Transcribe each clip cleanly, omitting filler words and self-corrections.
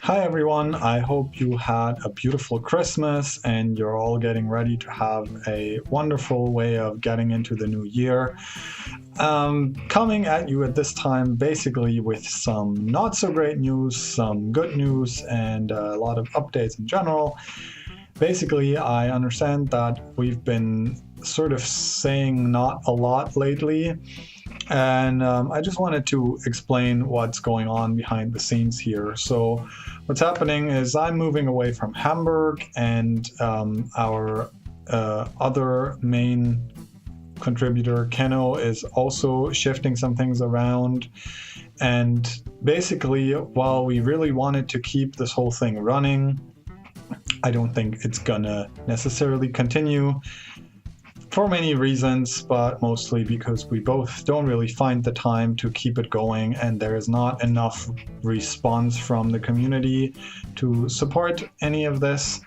Hi everyone, I hope you had a beautiful Christmas and you're all getting ready to have a wonderful way of getting into the new year. Coming at you at this time basically with some not so great news, some good news, and a lot of updates in general. Basically, I understand that we've been sort of saying not a lot lately. And I just wanted to explain what's going on behind the scenes here. So, what's happening is I'm moving away from Hamburg, and our other main contributor, Kenno, is also shifting some things around. And basically, while we really wanted to keep this whole thing running, I don't think it's gonna necessarily continue. For many reasons, but mostly because we both don't really find the time to keep it going, and there is not enough response from the community to support any of this.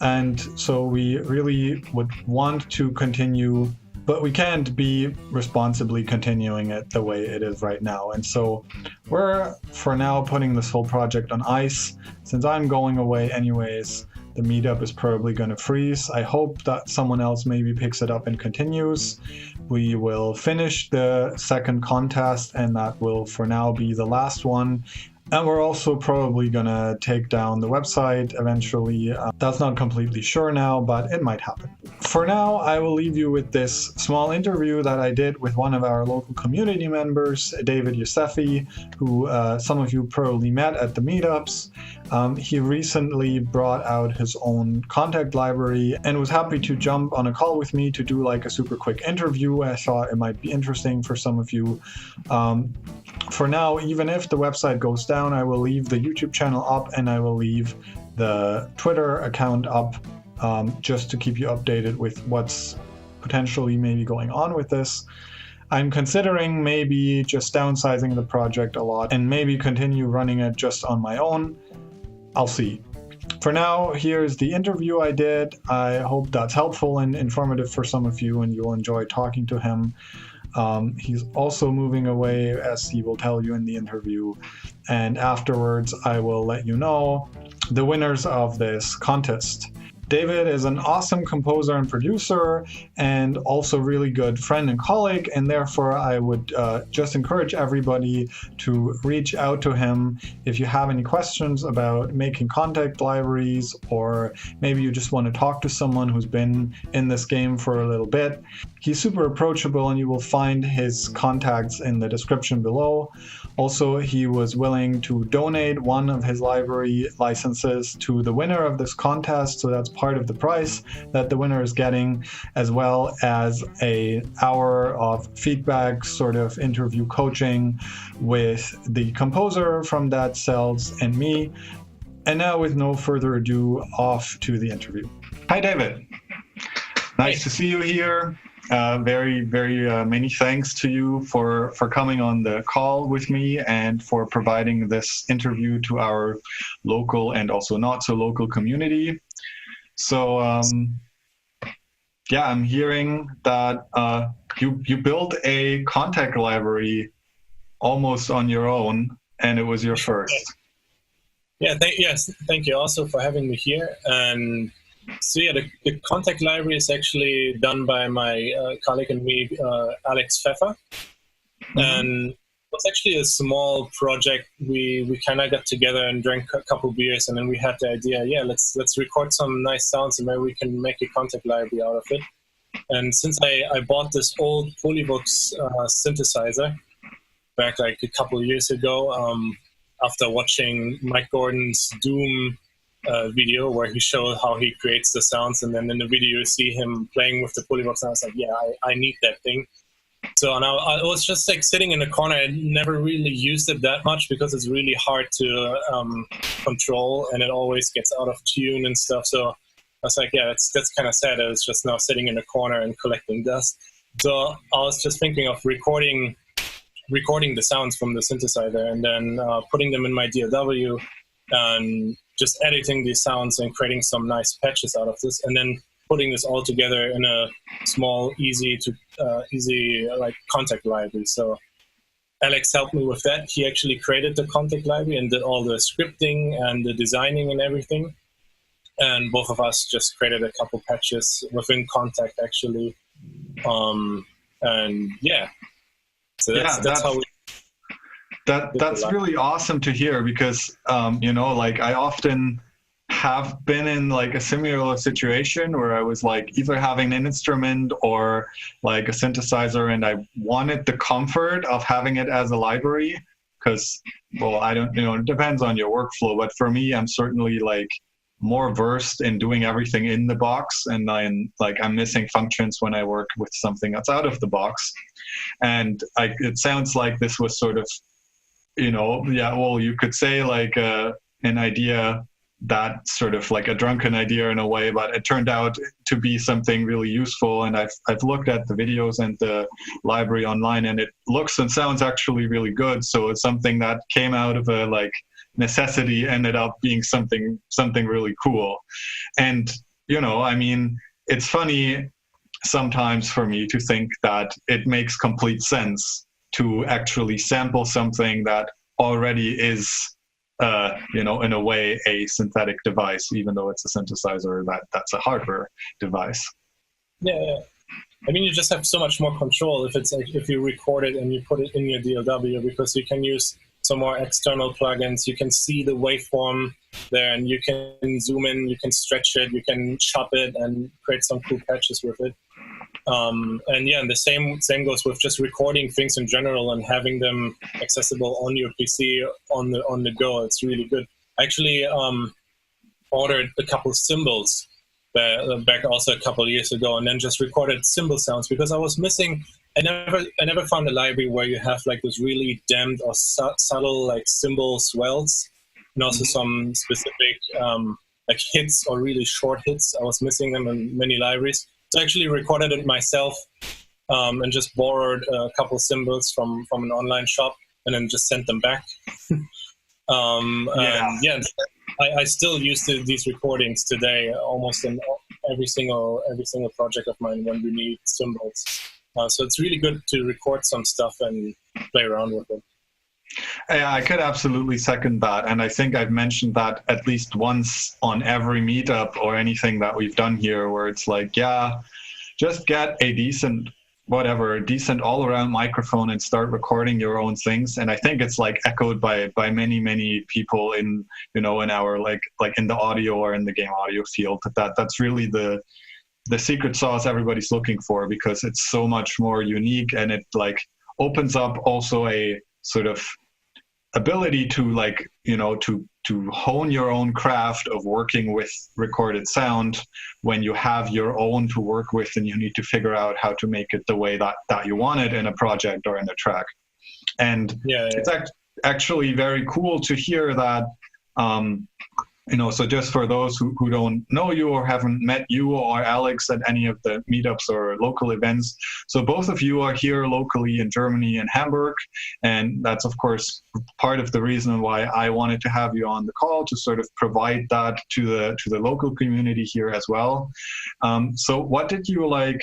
And so we really would want to continue, but we can't be responsibly continuing it the way it is right now. And so we're, for now, putting this whole project on ice. Since I'm going away anyways, the meetup is probably going to freeze. I hope that someone else maybe picks it up and continues. We will finish the second contest, and that will for now be the last one. And we're also probably going to take down the website eventually. That's not completely sure now, but it might happen. For now, I will leave you with this small interview that I did with one of our local community members, David Yousefi, who some of you probably met at the meetups. He recently brought out his own contact library and was happy to jump on a call with me to do like a super quick interview. I thought it might be interesting for some of you. For now, even if the website goes down, I will leave the YouTube channel up and I will leave the Twitter account up just to keep you updated with what's potentially maybe going on with this. I'm considering maybe just downsizing the project a lot and maybe continue running it just on my own. I'll see. For now, here's the interview I did. I hope that's helpful and informative for some of you and you'll enjoy talking to him. He's also moving away, as he will tell you in the interview. And afterwards, I will let you know the winners of this contest. David is an awesome composer and producer and also really good friend and colleague, and therefore I would just encourage everybody to reach out to him if you have any questions about making contact libraries, or maybe you just want to talk to someone who's been in this game for a little bit. He's super approachable and you will find his contacts in the description below. Also, he was willing to donate one of his library licenses to the winner of this contest, so that's part of the prize that the winner is getting, as well as an hour of feedback, sort of interview coaching with the composer from That Cells and me. And now, with no further ado, off to the interview. Hi, David. Nice to see you here. Very many thanks to you for coming on the call with me and for providing this interview to our local and also not so local community. So yeah, I'm hearing that you built a contact library almost on your own, and it was your first. Yeah, thank you also for having me here. And so yeah, the contact library is actually done by my colleague and me, Alex Pfeffer. Mm-hmm. And it was actually a small project. We kind of got together and drank a couple beers, and then we had the idea, yeah, let's record some nice sounds and maybe we can make a contact library out of it. And since I bought this old Polyvox synthesizer back like a couple of years ago, after watching Mike Gordon's Doom video where he showed how he creates the sounds, and then in the video you see him playing with the Polyvox, and I was like, yeah, I need that thing. So now I was just like sitting in the corner. I never really used it that much because it's really hard to control, and it always gets out of tune and stuff. So I was like, yeah, that's kind of sad. I was just now sitting in the corner and collecting dust. So I was just thinking of recording the sounds from the synthesizer and then putting them in my DAW and just editing these sounds and creating some nice patches out of this, and then putting this all together in a small, easy like contact library. So Alex helped me with that. He actually created the contact library and did all the scripting and the designing and everything. And both of us just created a couple patches within Contact, actually. And yeah, so that's how we. That's really awesome to hear, because you know, like, I often have been in like a similar situation where I was like either having an instrument or like a synthesizer, and I wanted the comfort of having it as a library, because, well, I don't, you know, it depends on your workflow, but for me, I'm certainly like more versed in doing everything in the box, and I'm missing functions when I work with something that's out of the box. And it sounds like this was sort of, you know, yeah, well, you could say like an idea that sort of like a drunken idea in a way, but it turned out to be something really useful. And I've looked at the videos and the library online, and it looks and sounds actually really good. So it's something that came out of a like necessity, ended up being something really cool. And, you know, I mean, it's funny sometimes for me to think that it makes complete sense to actually sample something that already is, you know, in a way, a synthetic device, even though it's a synthesizer that's a hardware device. Yeah. I mean, you just have so much more control if you record it and you put it in your DAW, because you can use some more external plugins. You can see the waveform there, and you can zoom in, you can stretch it, you can chop it, and create some cool patches with it. And yeah, and the same goes with just recording things in general and having them accessible on your PC on the go. It's really good. I actually ordered a couple cymbals back also a couple of years ago, and then just recorded cymbal sounds, because I was missing. I never found a library where you have like those really damped or subtle like cymbal swells, and also some specific like hits or really short hits. I was missing them in many libraries. So I actually recorded it myself, and just borrowed a couple cymbals from an online shop, and then just sent them back. I still use these recordings today, almost in every single project of mine when we need cymbals. So it's really good to record some stuff and play around with it. Yeah, I could absolutely second that. And I think I've mentioned that at least once on every meetup or anything that we've done here, where it's like, yeah, just get a decent all-around microphone and start recording your own things. And I think it's like echoed by many people in, you know, in our like in the audio or in the game audio field, that's really the secret sauce everybody's looking for, because it's so much more unique, and it like opens up also a sort of ability to, like, you know, to hone your own craft of working with recorded sound when you have your own to work with, and you need to figure out how to make it the way that you want it in a project or in a track. And it's actually very cool to hear that, you know, so just for those who don't know you or haven't met you or Alex at any of the meetups or local events, so both of you are here locally in Germany and Hamburg, and that's of course part of the reason why I wanted to have you on the call, to sort of provide that to the local community here as well. So what did you like?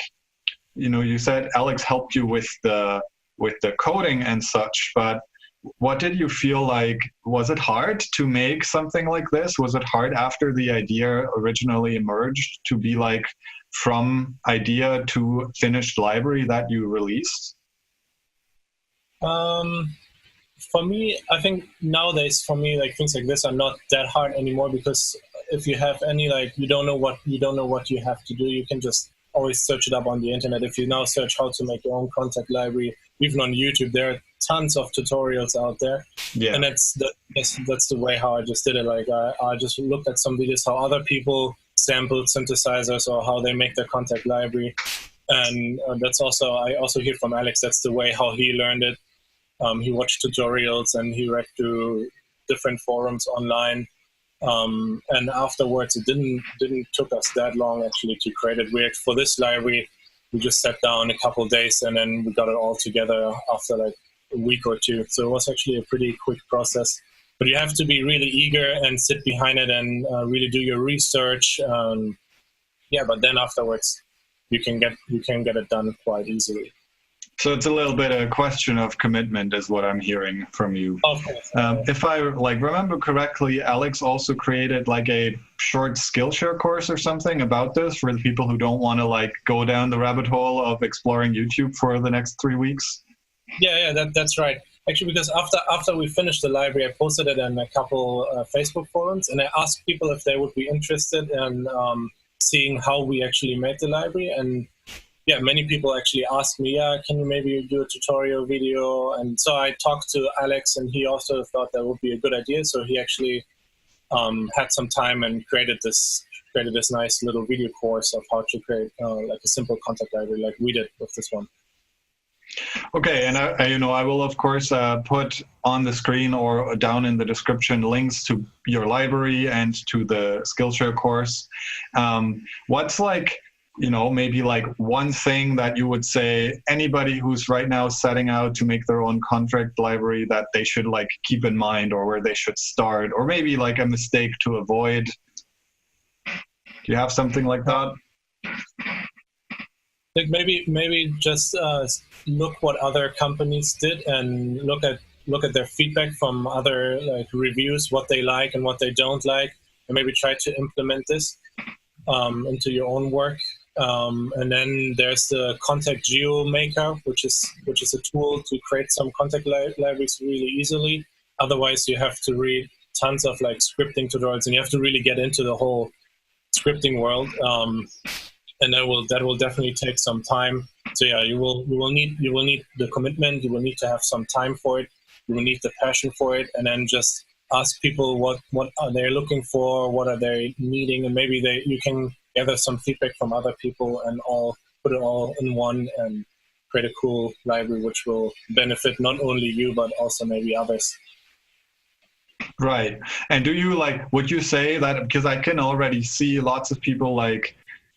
You know, you said Alex helped you with the coding and such, but what did you feel like? Was it hard to make something like this? Was it hard after the idea originally emerged to be like from idea to finished library that you released? For me, I think nowadays, for me, like things like this are not that hard anymore, because if you have any, like, you don't know what you have to do, you can just always search it up on the internet. If you now search how to make your own contact library, even on YouTube, there are tons of tutorials out there. Yeah. And that's the way how I just did it. Like I just looked at some videos how other people sampled synthesizers or how they make their contact library. And that's also, I also hear from Alex, that's the way how he learned it. He watched tutorials and he read through different forums online. And afterwards, it didn't took us that long actually to create it. For this library, we just sat down a couple of days and then we got it all together after like a week or two. So it was actually a pretty quick process. But you have to be really eager and sit behind it and really do your research. But then afterwards, you can get it done quite easily. So it's a little bit a question of commitment is what I'm hearing from you. Okay. If I remember correctly, Alex also created like a short Skillshare course or something about this for the people who don't want to go down the rabbit hole of exploring YouTube for the next 3 weeks. Yeah, that's right. Actually, because after we finished the library, I posted it in a couple Facebook forums, and I asked people if they would be interested in seeing how we actually made the library. And yeah, many people actually asked me, can you maybe do a tutorial video? And so I talked to Alex, and he also thought that would be a good idea. So he actually had some time and created this nice little video course of how to create like a simple contact library, like we did with this one. Okay, and I will of course put on the screen or down in the description links to your library and to the Skillshare course. What's maybe one thing that you would say anybody who's right now setting out to make their own contract library that they should keep in mind, or where they should start, or maybe a mistake to avoid? Do you have something like that? Maybe just look what other companies did and look at their feedback from other reviews, what they like and what they don't like, and maybe try to implement this into your own work. And then there's the Contact Geo Maker, which is a tool to create some contact libraries really easily. Otherwise, you have to read tons of scripting tutorials, and you have to really get into the whole scripting world. And that will definitely take some time. So yeah, you will need the commitment. You will need to have some time for it. You will need the passion for it, and then just ask people what are they looking for, what are they needing, and maybe you can gather some feedback from other people and put it all in one and create a cool library which will benefit not only you but also maybe others. Right. And do you would you say that, because I can already see lots of people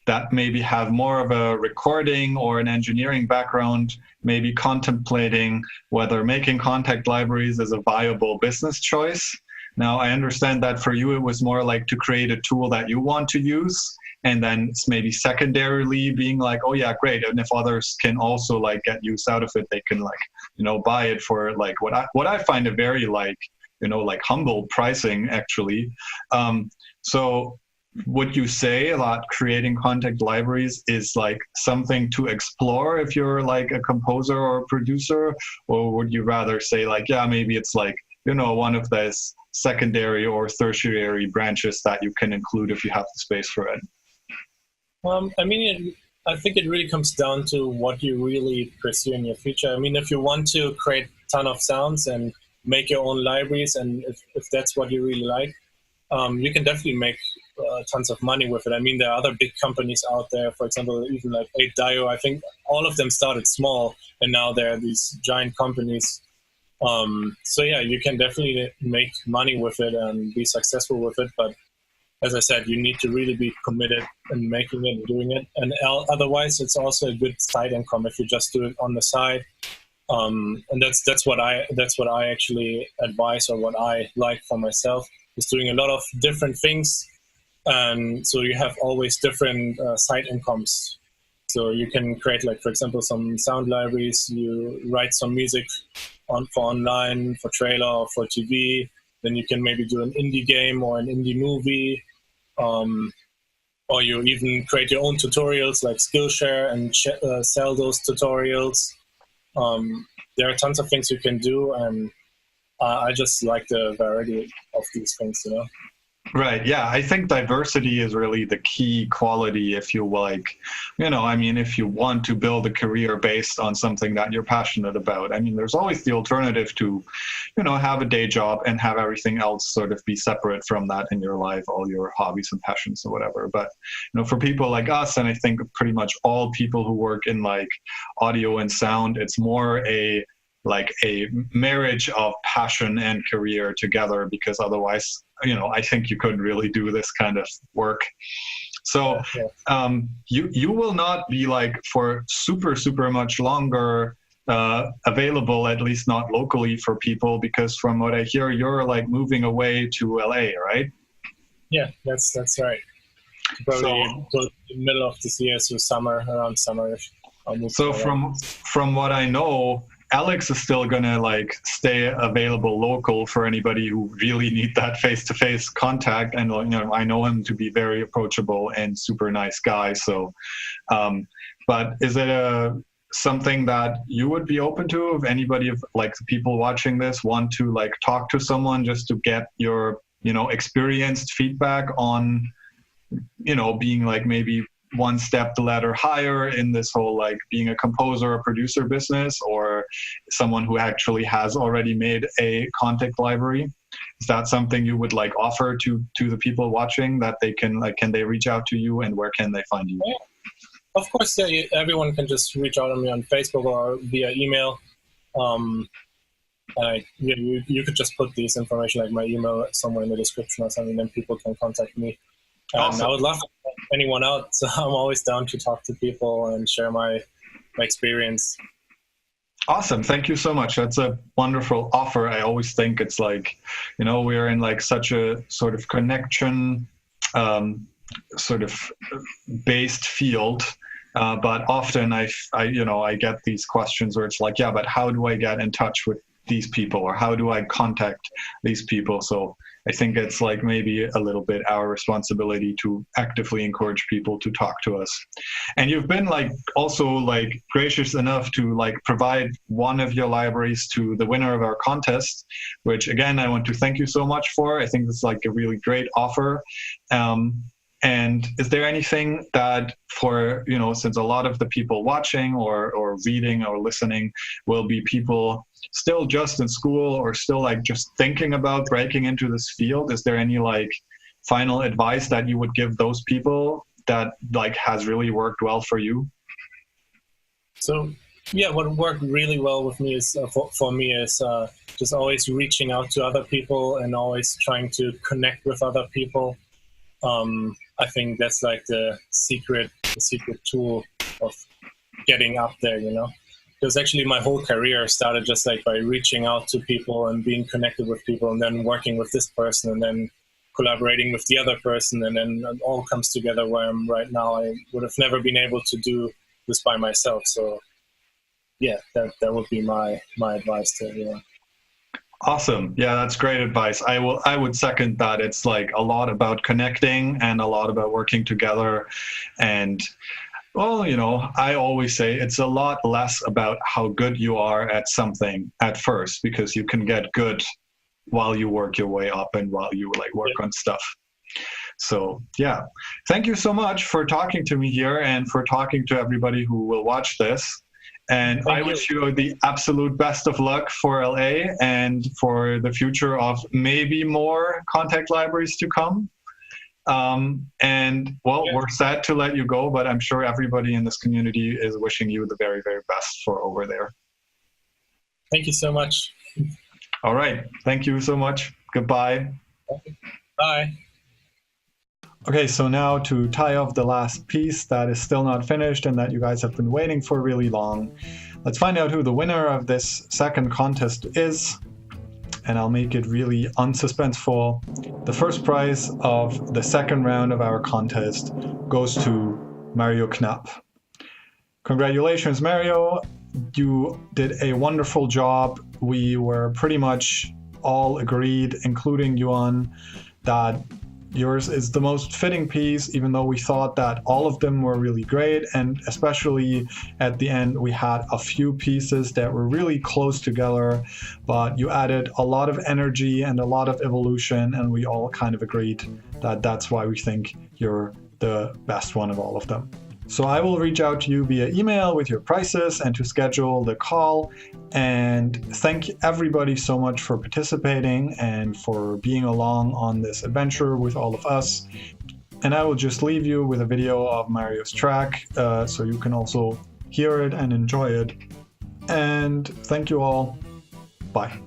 that maybe have more of a recording or an engineering background, maybe contemplating whether making contact libraries is a viable business choice. Now, I understand that for you, it was more to create a tool that you want to use, and then it's maybe secondarily being oh yeah, great. And if others can also get use out of it, they can buy it for what I find a very humble pricing actually. So would you say that creating contact libraries is something to explore if you're a composer or a producer, or would you rather say yeah, maybe it's one of those secondary or tertiary branches that you can include if you have the space for it? I think it really comes down to what you really pursue in your future. If you want to create a ton of sounds and make your own libraries, and if that's what you really like, you can definitely make tons of money with it. There are other big companies out there, for example, even 8dio. I think all of them started small, and now they're these giant companies. So yeah, you can definitely make money with it and be successful with it. But as I said, you need to really be committed in making it and doing it. And otherwise, it's also a good side income if you just do it on the side. And that's what I actually advise, or what I like for myself, is doing a lot of different things. And so you have always different side incomes. So you can create, for example, some sound libraries. You write some music for online, for trailer, or for TV. Then you can maybe do an indie game or an indie movie. Or you even create your own tutorials like Skillshare and sell those tutorials. There are tons of things you can do, and I just like the variety of these things, Right. Yeah. I think diversity is really the key quality if you if you want to build a career based on something that you're passionate about. There's always the alternative to, have a day job and have everything else sort of be separate from that in your life, all your hobbies and passions or whatever. But, for people like us, and I think pretty much all people who work in audio and sound, it's more a marriage of passion and career together, because otherwise, I think you couldn't really do this kind of work. So you will not be for super much longer available, at least not locally, for people, because from what I hear, you're moving away to LA, right? Yeah, that's right. Probably go to the middle of this year, so around summer-ish. I'll move So forward. from what I know, Alex is still gonna like stay available local for anybody who really need that face-to-face contact. And I know him to be very approachable and super nice guy. So, but is it something that you would be open to if anybody of like the people watching this want to like talk to someone just to get your experienced feedback on being like maybe one step the ladder higher in this whole like being a composer or producer business, or someone who actually has already made a contact library? Is that something you would like offer to the people watching, that they can they reach out to you, and where can they find you? Yeah. Of course, yeah, everyone can just reach out to me on Facebook or via email. You could just put this information, like my email, somewhere in the description or something, then people can contact me. And Awesome. I would love to help anyone out, so I'm always down to talk to people and share my experience. Awesome. Thank you so much. That's a wonderful offer. I always think it's like, we're in like such a sort of connection sort of based field. But often I get these questions where it's like, yeah, but how do I get in touch with these people, or how do I contact these people? So I think it's like maybe a little bit our responsibility to actively encourage people to talk to us. And you've been like also like gracious enough to like provide one of your libraries to the winner of our contest, which again, I want to thank you so much for. I think it's like a really great offer. And is there anything that for, since a lot of the people watching or reading or listening will be people still just in school or still like just thinking about breaking into this field, is there any like final advice that you would give those people that like has really worked well for you? So yeah, what worked really well with me is for me is just always reaching out to other people and always trying to connect with other people. I think that's like the secret tool of getting up there, Because actually my whole career started just like by reaching out to people and being connected with people, and then working with this person, and then collaborating with the other person, and then it all comes together where I'm right now. I would have never been able to do this by myself. So yeah, that would be my advice to Awesome. Yeah, that's great advice. I would second that. It's like a lot about connecting and a lot about working together. And well, I always say it's a lot less about how good you are at something at first, because you can get good while you work your way up and while you like work on stuff. So yeah, thank you so much for talking to me here and for talking to everybody who will watch this. And I wish you the absolute best of luck for LA and for the future of maybe more contact libraries to come. And well, we're sad to let you go, but I'm sure everybody in this community is wishing you the very, very best for over there. Thank you so much. All right. Thank you so much. Goodbye. Bye. Okay, so now to tie off the last piece that is still not finished and that you guys have been waiting for really long, let's find out who the winner of this second contest is. And I'll make it really unsuspenseful. The first prize of the second round of our contest goes to Mario Knapp. Congratulations, Mario. You did a wonderful job. We were pretty much all agreed, including Yuan, that yours is the most fitting piece, even though we thought that all of them were really great. And especially at the end, we had a few pieces that were really close together, but you added a lot of energy and a lot of evolution, and we all kind of agreed that that's why we think you're the best one of all of them. So I will reach out to you via email with your prices and to schedule the call. And thank everybody so much for participating and for being along on this adventure with all of us. And I will just leave you with a video of Mario's track so you can also hear it and enjoy it. And thank you all. Bye.